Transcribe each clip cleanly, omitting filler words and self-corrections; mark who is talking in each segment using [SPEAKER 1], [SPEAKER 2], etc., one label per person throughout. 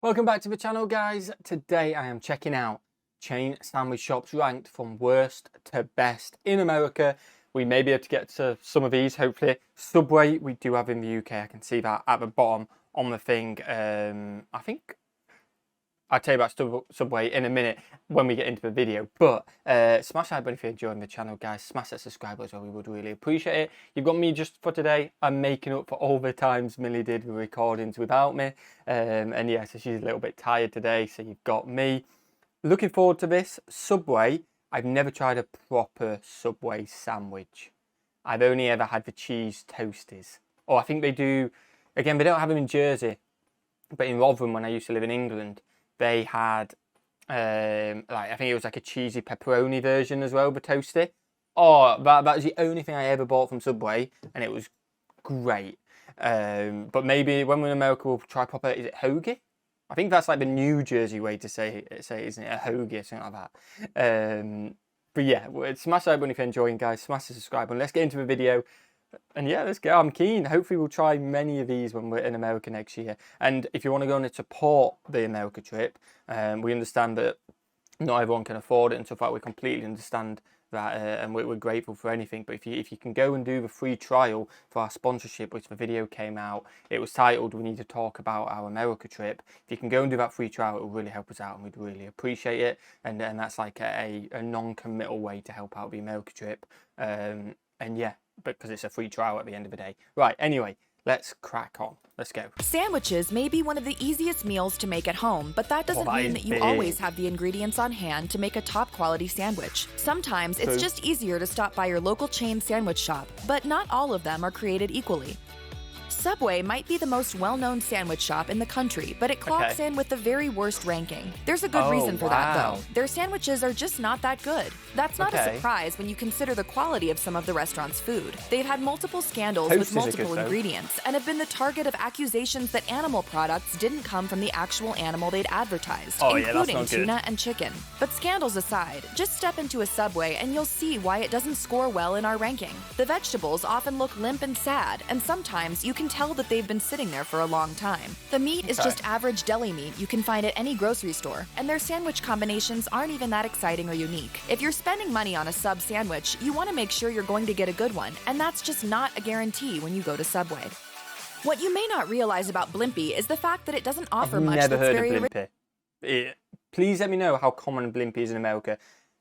[SPEAKER 1] Welcome back to the channel, guys. Today I am checking out chain sandwich shops ranked from worst to best in America. We may be able to get to some of these, hopefully. Subway, we do have in the UK. I can see that at the bottom on the thing. I think I'll tell you about Subway in a minute when we get into the video. But smash that button if you're enjoying the channel, guys. Smash that subscribe as well. We would really appreciate it. You've got me just for today. I'm making up for all the times Millie did the recordings without me. And yeah, so she's a little bit tired today. So you've got me. Looking forward to this. Subway. I've never tried a proper Subway sandwich. I've only ever had the cheese toasties. Oh, I think they do. Again, they don't have them in Jersey. But in Rotherham, when I used to live in England, they had, I think it was like a cheesy pepperoni version as well, the toasty. Oh, that was the only thing I ever bought from Subway, and it was great. But maybe when we're in America, we'll try proper, is it hoagie? I think that's like the New Jersey way to say it, isn't it? A hoagie or something like that. But yeah, smash that button if you're enjoying, guys. Smash the subscribe button. Let's get into the video. And yeah, let's go. I'm keen. Hopefully we'll try many of these when we're in America next year. And if you want to go and support the America trip, we understand that not everyone can afford it and stuff like that. We completely understand that, and we're grateful for anything. But if you can go and do the free trial for our sponsorship, which the video came out, it was titled "We Need to Talk About Our America Trip." If you can go and do that free trial, it will really help us out, and we'd really appreciate it. And that's like a non-committal way to help out the America trip. And yeah, because it's a free trial at the end of the day. Right, anyway, let's crack on. Let's go.
[SPEAKER 2] Sandwiches may be one of the easiest meals to make at home, but that doesn't mean that you always have the ingredients on hand to make a top quality sandwich. Sometimes it's just easier to stop by your local chain sandwich shop, but not all of them are created equally. Subway might be the most well-known sandwich shop in the country, but it clocks in with the very worst ranking. There's a good reason for that, though. Their sandwiches are just not that good. That's not a surprise when you consider the quality of some of the restaurant's food. They've had multiple scandals with multiple ingredients and have been the target of accusations that animal products didn't come from the actual animal they'd advertised, including tuna and chicken. But scandals aside, just step into a Subway and you'll see why it doesn't score well in our ranking. The vegetables often look limp and sad, and sometimes you can tell that they've been sitting there for a long time. The meat is just average deli meat you can find at any grocery store, and their sandwich combinations aren't even that exciting or unique. If you're spending money on a sub sandwich, you want to make sure you're going to get a good one, and that's just not a guarantee when you go to Subway. What you may not realize about Blimpie is the fact that it doesn't offer much that's very
[SPEAKER 1] Blimpie. Please let me know how common Blimpie is in America.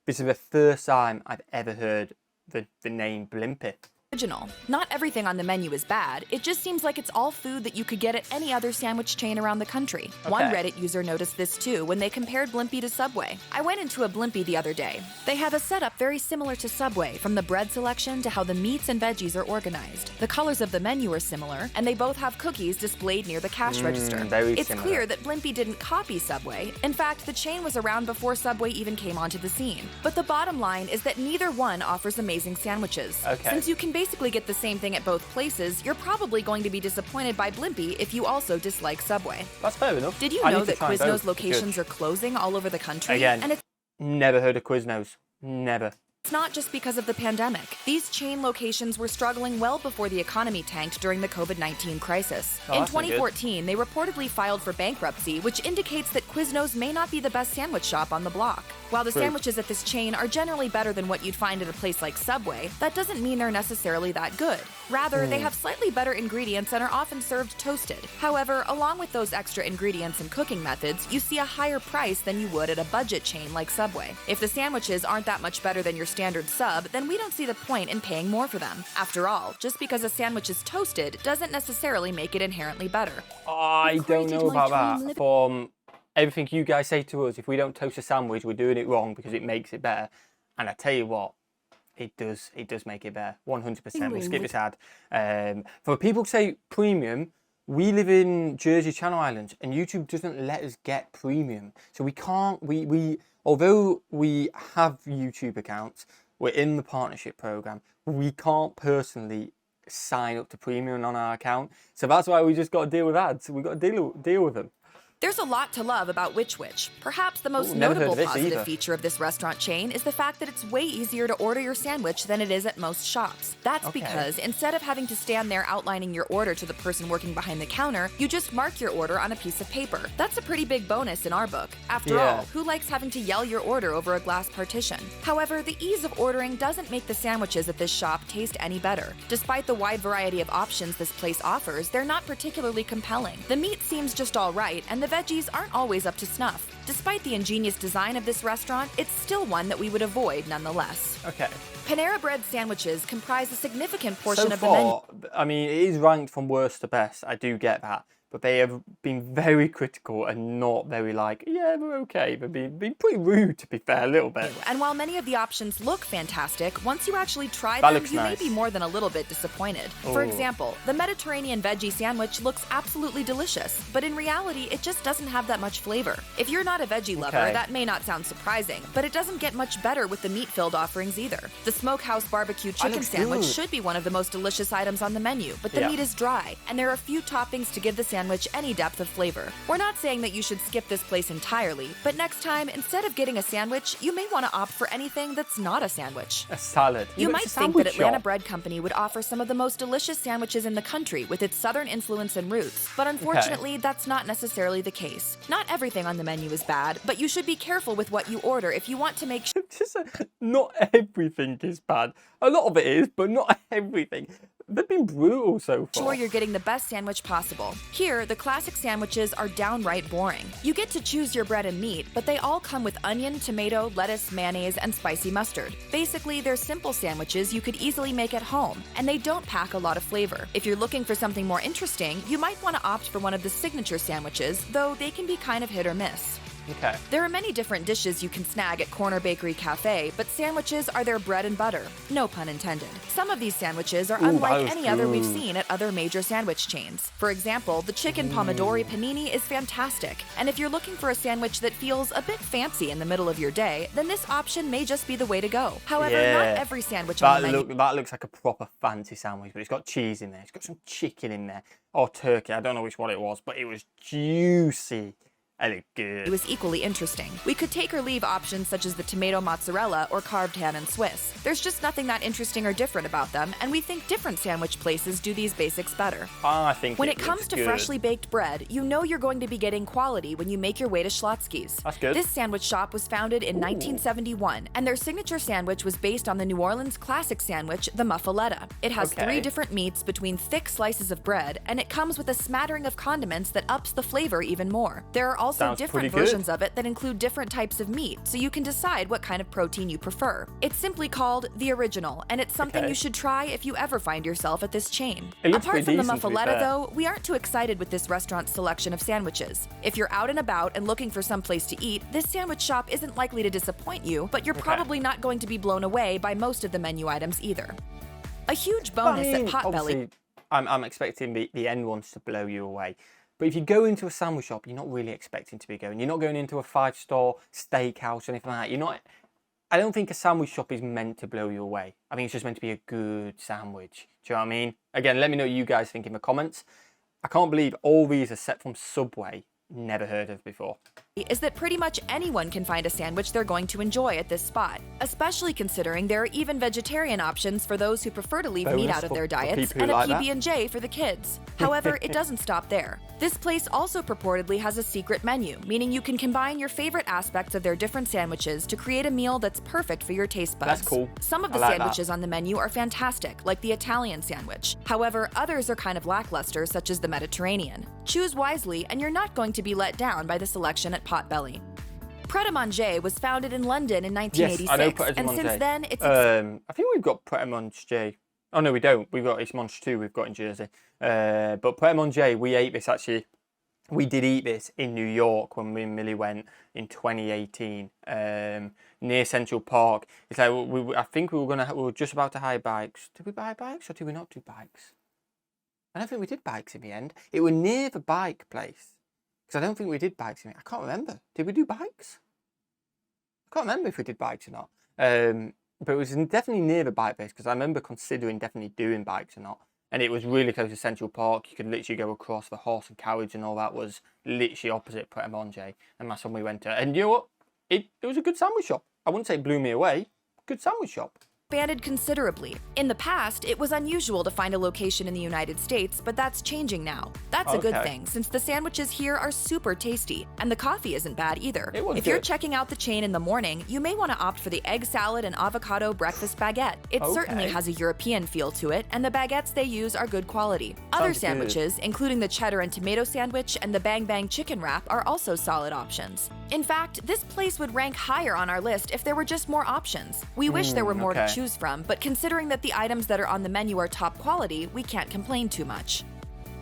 [SPEAKER 1] This is the first time I've ever heard the name Blimpie.
[SPEAKER 2] Original. Not everything on the menu is bad, it just seems like it's all food that you could get at any other sandwich chain around the country. One Reddit user noticed this too when they compared Blimpie to Subway. I went into a Blimpie the other day. They have a setup very similar to Subway, from the bread selection to how the meats and veggies are organized. The colors of the menu are similar, and they both have cookies displayed near the cash register. It's clear that Blimpie didn't copy Subway. In fact, the chain was around before Subway even came onto the scene. But the bottom line is that neither one offers amazing sandwiches. Since you can basically get the same thing at both places, you're probably going to be disappointed by Blimpie if you also dislike Subway.
[SPEAKER 1] That's fair enough.
[SPEAKER 2] Did you know that Quiznos locations are closing all over the country?
[SPEAKER 1] Again,
[SPEAKER 2] and it's
[SPEAKER 1] never heard of Quiznos. Never.
[SPEAKER 2] It's not just because of the pandemic. These chain locations were struggling well before the economy tanked during the COVID-19 crisis. In 2014, they reportedly filed for bankruptcy, which indicates that Quiznos may not be the best sandwich shop on the block. While the sandwiches at this chain are generally better than what you'd find at a place like Subway, that doesn't mean they're necessarily that good. Rather, they have slightly better ingredients and are often served toasted. However, along with those extra ingredients and cooking methods, you see a higher price than you would at a budget chain like Subway. If the sandwiches aren't that much better than your standard sub, then we don't see the point in paying more for them. After all, just because a sandwich is toasted doesn't necessarily make it inherently better.
[SPEAKER 1] I don't know about that. From everything you guys say to us, if we don't toast a sandwich, we're doing it wrong because it makes it better. And I tell you what, it does make it better. 100%. We'll skip this ad. For people who say premium, we live in Jersey Channel Islands, and YouTube doesn't let us get premium. So we can't, although we have YouTube accounts, we're in the partnership program, we can't personally sign up to premium on our account. So that's why we just got to deal with ads. We've got to deal with them.
[SPEAKER 2] There's a lot to love about Wich. Perhaps the most
[SPEAKER 1] never heard
[SPEAKER 2] notable
[SPEAKER 1] of this
[SPEAKER 2] positive
[SPEAKER 1] either.
[SPEAKER 2] feature of this restaurant chain is the fact that it's way easier to order your sandwich than it is at most shops. That's because instead of having to stand there outlining your order to the person working behind the counter, you just mark your order on a piece of paper. That's a pretty big bonus in our book. After all, who likes having to yell your order over a glass partition? However, the ease of ordering doesn't make the sandwiches at this shop taste any better. Despite the wide variety of options this place offers, they're not particularly compelling. The meat seems just all right, and the veggies aren't always up to snuff. Despite the ingenious design of this restaurant, it's still one that we would avoid nonetheless.
[SPEAKER 1] Okay.
[SPEAKER 2] Panera Bread sandwiches comprise a significant portion
[SPEAKER 1] So
[SPEAKER 2] of the menu.
[SPEAKER 1] far, I mean, it is ranked from worst to best. I do get that. But they have been very critical and not very like, yeah, we're okay. They've been pretty rude, to be fair, a little bit.
[SPEAKER 2] And while many of the options look fantastic, once you actually try
[SPEAKER 1] That
[SPEAKER 2] them,
[SPEAKER 1] looks
[SPEAKER 2] you
[SPEAKER 1] nice.
[SPEAKER 2] may be more than a little bit disappointed. For example, the Mediterranean veggie sandwich looks absolutely delicious, but in reality, it just doesn't have that much flavor. If you're not a veggie lover, that may not sound surprising, but it doesn't get much better with the meat-filled offerings either. The Smokehouse Barbecue Chicken Sandwich should be one of the most delicious items on the menu, but the meat is dry, and there are few toppings to give the sandwich any depth of flavor. We're not saying that you should skip this place entirely, but next time, instead of getting a sandwich, you may want to opt for anything that's not a sandwich.
[SPEAKER 1] A salad.
[SPEAKER 2] You might think that Atlanta Bread Company would offer some of the most delicious sandwiches in the country with its southern influence and roots, but unfortunately, that's not necessarily the case. Not everything on the menu is bad, but you should be careful with what you order if you want to make
[SPEAKER 1] Not everything is bad. A lot of it is, but not everything. They've been brutal so far.
[SPEAKER 2] sure you're getting the best sandwich possible. Here, the classic sandwiches are downright boring. You get to choose your bread and meat, but they all come with onion, tomato, lettuce, mayonnaise, and spicy mustard. Basically, they're simple sandwiches you could easily make at home, and they don't pack a lot of flavor. If you're looking for something more interesting, you might want to opt for one of the signature sandwiches, though they can be kind of hit or miss.
[SPEAKER 1] Okay.
[SPEAKER 2] There are many different dishes you can snag at Corner Bakery Cafe, but sandwiches are their bread and butter. No pun intended. Some of these sandwiches are unlike any other we've seen at other major sandwich chains. For example, the chicken pomodori panini is fantastic, and if you're looking for a sandwich that feels a bit fancy in the middle of your day, then this option may just be the way to go. However, not every sandwich on the menu...
[SPEAKER 1] That looks like a proper fancy sandwich, but it's got cheese in there. It's got some chicken in there. Or turkey. I don't know which one it was, but it was juicy. It looked good.
[SPEAKER 2] It was equally interesting. We could take or leave options such as the tomato mozzarella or carved ham and Swiss. There's just nothing that interesting or different about them, and we think different sandwich places do these basics better.
[SPEAKER 1] I think
[SPEAKER 2] when it comes to freshly baked bread, you know you're going to be getting quality when you make your way to Schlotzsky's.
[SPEAKER 1] That's good.
[SPEAKER 2] This sandwich shop was founded in 1971, and their signature sandwich was based on the New Orleans classic sandwich, the muffaletta. It has 3 different meats between thick slices of bread, and it comes with a smattering of condiments that ups the flavor even more. There are also different versions of it that include different types of meat, so you can decide what kind of protein you prefer. It's simply called the original, and it's something you should try if you ever find yourself at this chain. Apart from the muffaletta, though, we aren't too excited with this restaurant's selection of sandwiches. If you're out and about and looking for some place to eat, this sandwich shop isn't likely to disappoint you, but you're probably not going to be blown away by most of the menu items either. A huge bonus at Potbelly.
[SPEAKER 1] I'm expecting the end ones to blow you away. But if you go into a sandwich shop, you're not really expecting to be going. You're not going into a 5-star steakhouse or anything like that. I don't think a sandwich shop is meant to blow you away. I think it's just meant to be a good sandwich. Do you know what I mean? Again, let me know what you guys think in the comments. I can't believe all these are set from Subway. Never heard of before.
[SPEAKER 2] Is that pretty much anyone can find a sandwich they're going to enjoy at this spot, especially considering there are even vegetarian options for those who prefer to leave meat out of their diets, and a PB&J for the kids. However, it doesn't stop there. This place also purportedly has a secret menu, meaning you can combine your favorite aspects of their different sandwiches to create a meal that's perfect for your taste buds.
[SPEAKER 1] That's cool.
[SPEAKER 2] Some of the sandwiches on the menu are fantastic, like the Italian sandwich. However, others are kind of lackluster, such as the Mediterranean. Choose wisely, and you're not going to be let down by the selection at Potbelly. Pret A Manger was founded in London in 1986,
[SPEAKER 1] yes, I know Pret A Manger.
[SPEAKER 2] And since then it's...
[SPEAKER 1] I think we've got Pret A Manger. Oh no, we don't. It's Manger 2 we've got in Jersey. But Pret A Manger, we ate this actually. We did eat this in New York when me and Millie went in 2018, near Central Park. It's like I think we were just about to hire bikes. Did we buy bikes or did we not do bikes? I don't think we did bikes in the end. It was near the bike place. Because I don't think we did bikes in it. I can't remember. Did we do bikes? I can't remember if we did bikes or not. But it was definitely near the bike place because I remember considering definitely doing bikes or not. and it was really close to Central Park. You could literally go across. The horse and carriage and all that was literally opposite Pret A Manger, and that's when we went to. And you know what? It was a good sandwich shop. I wouldn't say it blew me away. Good sandwich shop.
[SPEAKER 2] Expanded considerably. In the past, it was unusual to find a location in the United States, but that's changing now. That's a good thing, since the sandwiches here are super tasty, and the coffee isn't bad either. If you're checking out the chain in the morning, you may want to opt for the egg salad and avocado breakfast baguette. It certainly has a European feel to it, and the baguettes they use are good quality. Other sandwiches, including the cheddar and tomato sandwich and the bang bang chicken wrap, are also solid options. In fact, this place would rank higher on our list if there were just more options. We wish there were more to choose from, but considering that the items that are on the menu are top quality, we can't complain too much.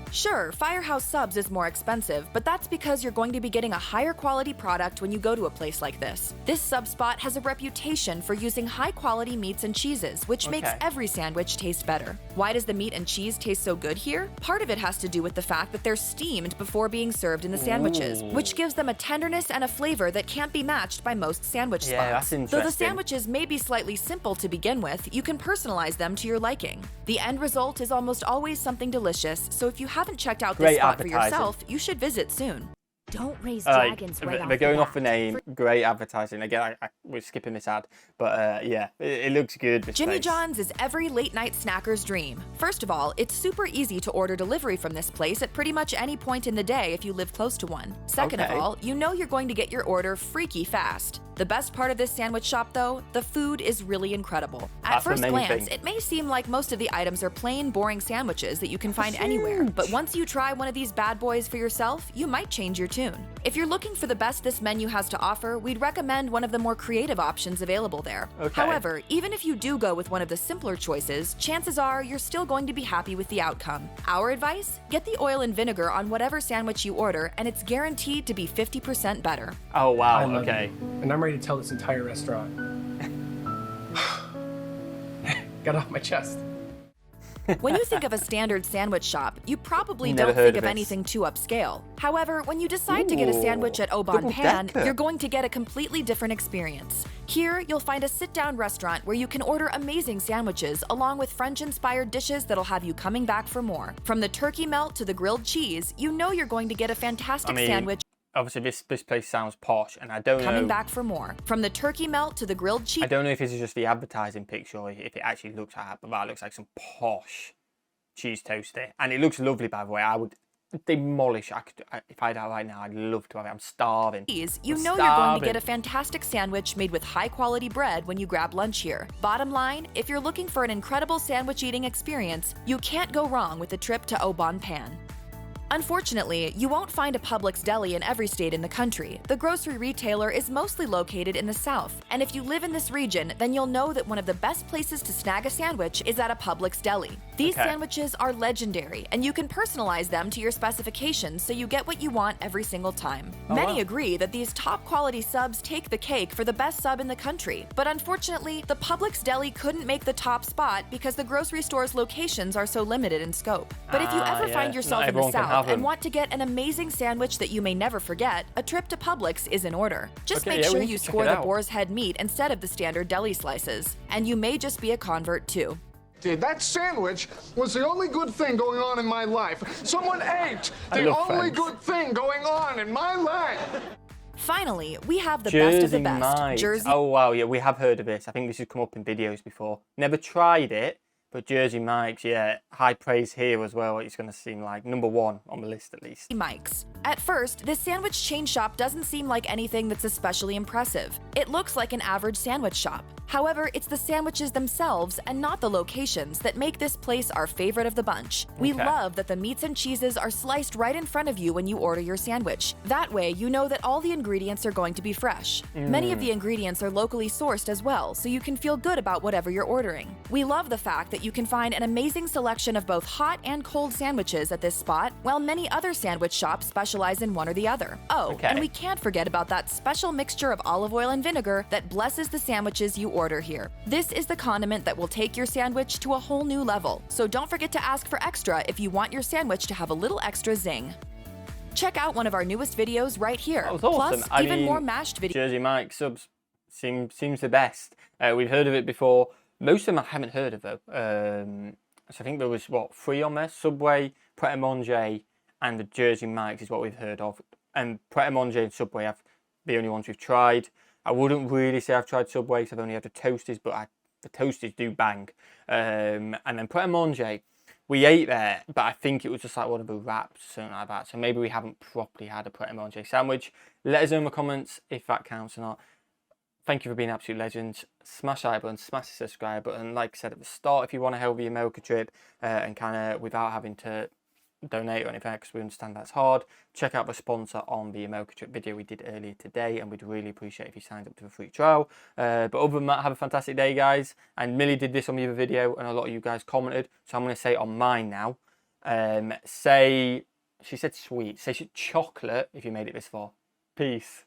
[SPEAKER 2] Sure, Firehouse Subs is more expensive, but that's because you're going to be getting a higher quality product when you go to a place like this. This sub spot has a reputation for using high quality meats and cheeses, which makes every sandwich taste better. Why does the meat and cheese taste so good here? Part of it has to do with the fact that they're steamed before being served in the sandwiches, which gives them a tenderness and a flavor that can't be matched by most sandwich spots.
[SPEAKER 1] That's interesting.
[SPEAKER 2] Though the sandwiches may be slightly simple to begin with, you can personalize them to your liking. The end result is almost always something delicious, so if you haven't checked out this spot for yourself, you should visit soon.
[SPEAKER 3] Don't raise dragons right off
[SPEAKER 1] They're going
[SPEAKER 3] the
[SPEAKER 1] off the name. Great advertising. Again, we're skipping this ad, but yeah, it looks good.
[SPEAKER 2] Jimmy John's is every late night snacker's dream. First of all, it's super easy to order delivery from this place at pretty much any point in the day if you live close to one. Second of all, you know you're going to get your order freaky fast. The best part of this sandwich shop, though, the food is really incredible. At first glance, it may seem like most of the items are plain, boring sandwiches that you can find anywhere, but once you try one of these bad boys for yourself, you might change your tune. If you're looking for the best this menu has to offer, we'd recommend one of the more creative options available there. However, even if you do go with one of the simpler choices, chances are you're still going to be happy with the outcome. Our advice? Get the oil and vinegar on whatever sandwich you order, and it's guaranteed to be 50% better.
[SPEAKER 1] Oh, wow, okay.
[SPEAKER 4] And I'm ready to tell this entire restaurant. Got off my chest.
[SPEAKER 2] When you think of a standard sandwich shop, you probably don't think of anything too upscale. However, when you decide to get a sandwich at Oban Pan, you're going to get a completely different experience. Here, you'll find a sit-down restaurant where you can order amazing sandwiches along with French-inspired dishes that'll have you coming back for more. From the turkey melt to the grilled cheese, you know you're going to get a fantastic sandwich.
[SPEAKER 1] Obviously, this place sounds posh, and I don't know.
[SPEAKER 2] Coming back for more. From the turkey melt to the grilled cheese.
[SPEAKER 1] I don't know if this is just the advertising picture or if it actually looks like that, but that looks like some posh cheese toasty. And it looks lovely, by the way. I would demolish. If I had that right now, I'd love to have it. I'm starving.
[SPEAKER 2] You know you're going to get a fantastic sandwich made with high-quality bread when you grab lunch here. Bottom line, if you're looking for an incredible sandwich eating experience, you can't go wrong with a trip to Oban Pan. Unfortunately, you won't find a Publix Deli in every state in the country. The grocery retailer is mostly located in the South, and if you live in this region, then you'll know that one of the best places to snag a sandwich is at a Publix Deli. These sandwiches are legendary, and you can personalize them to your specifications so you get what you want every single time. Many agree that these top-quality subs take the cake for the best sub in the country, but unfortunately, the Publix Deli couldn't make the top spot because the grocery store's locations are so limited in scope. But if you ever find yourself in the South and want to get an amazing sandwich that you may never forget, a trip to Publix is in order. Just make sure you score the boar's head meat instead of the standard deli slices. And you may just be a convert too.
[SPEAKER 5] Dude, that sandwich was the only good thing going on in my life. Someone ate the only good thing going on in my life.
[SPEAKER 2] Finally, we have the best of the best.
[SPEAKER 1] Mike's.
[SPEAKER 2] Jersey.
[SPEAKER 1] Oh, wow, yeah, we have heard of this. I think this has come up in videos before. Never tried it. But Jersey Mike's, yeah, high praise here as well. It's going to seem like #1 on the list at least.
[SPEAKER 2] Mike's. At first, this sandwich chain shop doesn't seem like anything that's especially impressive. It looks like an average sandwich shop. However, it's the sandwiches themselves and not the locations that make this place our favorite of the bunch. We love that the meats and cheeses are sliced right in front of you when you order your sandwich. That way, you know that all the ingredients are going to be fresh. Many of the ingredients are locally sourced as well, so you can feel good about whatever you're ordering. We love the fact that you can find an amazing selection of both hot and cold sandwiches at this spot, while many other sandwich shops specialize in one or the other. Oh, and we can't forget about that special mixture of olive oil and vinegar that blesses the sandwiches you order here. This is the condiment that will take your sandwich to a whole new level, so don't forget to ask for extra if you want your sandwich to have a little extra zing. Check out one of our newest videos right here.
[SPEAKER 1] That was awesome.
[SPEAKER 2] Plus, even more mashed videos.
[SPEAKER 1] Jersey Mike's subs seems the best. We've heard of it before. Most of them I haven't heard of though. So I think there was, what, 3 on there? Subway, Pret A Manger, and the Jersey Mike's is what we've heard of. And Pret A Manger and Subway are the only ones we've tried. I wouldn't really say I've tried Subway because I've only had the Toasties, but the Toasties do bang. And then Pret A Manger, we ate there, but I think it was just like one of the wraps or something like that. So maybe we haven't properly had a Pret A Manger sandwich. Let us know in the comments if that counts or not. Thank you for being absolute legends. Smash the like button, smash the subscribe button. Like I said at the start, if you want to help the America trip and kind of without having to donate or anything, because we understand that's hard, check out the sponsor on the America trip video we did earlier today, and we'd really appreciate if you signed up to the free trial. But other than that, have a fantastic day, guys. And Millie did this on the other video, and a lot of you guys commented, so I'm going to say it on mine now. She said sweet. Say chocolate if you made it this far. Peace.